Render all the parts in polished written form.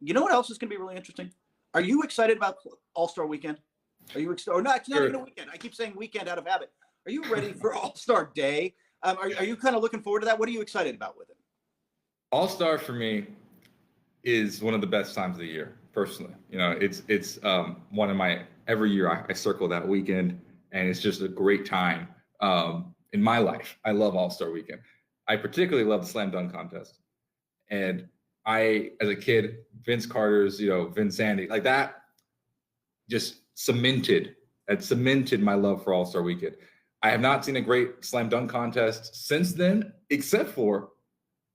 You know what else is going to be really interesting? Are you excited about All-Star Weekend? Are you excited? Or not? It's not even a weekend. I keep saying weekend out of habit. Are you ready for All-Star Day? Are you kind of looking forward to that? What are you excited about with it? All-Star for me is one of the best times of the year, personally. It's one of my, every year I circle that weekend, and it's just a great time in my life. I love All-Star Weekend. I particularly love the slam dunk contest. And I, as a kid, Vince Carter's, Vince Sandy, like that just cemented my love for All-Star Weekend. I have not seen a great slam dunk contest since then, except for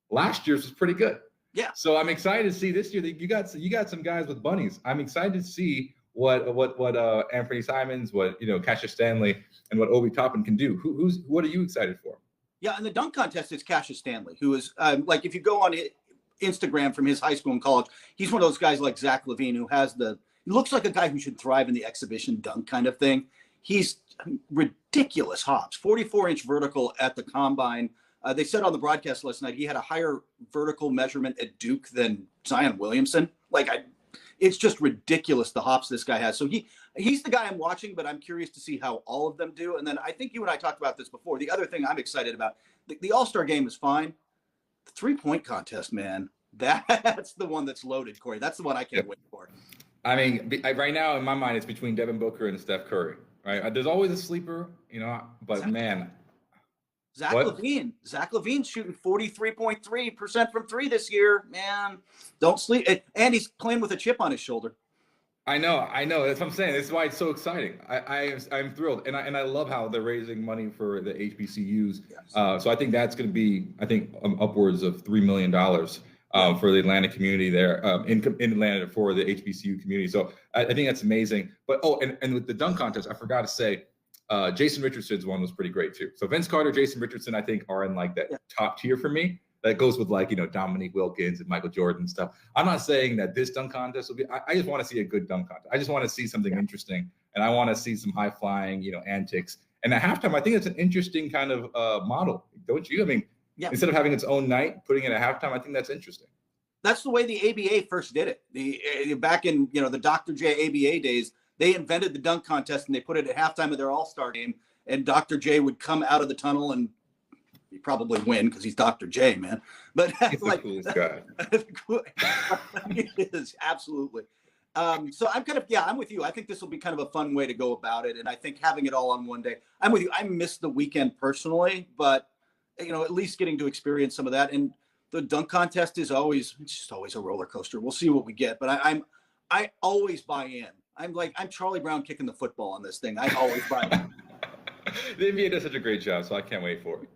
last year's was pretty good. Yeah. So I'm excited to see this year that you got some guys with bunnies. I'm excited to see what Anthony Simons, what Cassius Stanley, and what Obi Toppin can do. What are you excited for? Yeah, in the dunk contest, it's Cassius Stanley, who is like, if you go on Instagram from his high school and college, he's one of those guys like Zach Levine who has he looks like a guy who should thrive in the exhibition dunk kind of thing. He's ridiculous hops, 44-inch vertical at the combine. They said on the broadcast last night he had a higher vertical measurement at Duke than Zion Williamson. It's just ridiculous the hops this guy has. So he's the guy I'm watching, but I'm curious to see how all of them do. And then I think you and I talked about this before. The other thing I'm excited about, the All-Star game is fine. The three-point contest, man, that's the one that's loaded, Corey. That's the one I can't wait for. I mean, right now in my mind, it's between Devin Booker and Steph Curry. Right? There's always a sleeper, but man. Zach Levine's shooting 43.3% from three this year. Man, don't sleep. And he's playing with a chip on his shoulder. I know. That's what I'm saying. This is why it's so exciting. I'm thrilled, and I love how they're raising money for the HBCUs. Yes. So I think that's going to be, upwards of $3 million for the Atlanta community there in Atlanta for the HBCU community. So I think that's amazing. But and with the dunk contest, I forgot to say, Jason Richardson's one was pretty great too. So Vince Carter, Jason Richardson, I think are in like that top tier for me. That goes with Dominique Wilkins and Michael Jordan and stuff. I'm not saying that this dunk contest will be. I just want to see a good dunk contest. I just want to see something interesting, and I want to see some high flying, antics. And at halftime, I think it's an interesting kind of model, don't you? I mean, instead of having its own night, putting it at halftime, I think that's interesting. That's the way the ABA first did it. Back in the Dr. J ABA days, they invented the dunk contest and they put it at halftime of their All-Star game. And Dr. J would come out of the tunnel and he'd probably win because he's Dr. J, man. But he's the coolest guy. He is, absolutely. So I'm with you. I think this will be kind of a fun way to go about it. And I think having it all on one day, I'm with you. I miss the weekend personally, but at least getting to experience some of that. And the dunk contest is it's just always a roller coaster. We'll see what we get, but I always buy in. I'm Charlie Brown kicking the football on this thing. I always buy in. The NBA does such a great job, so I can't wait for it.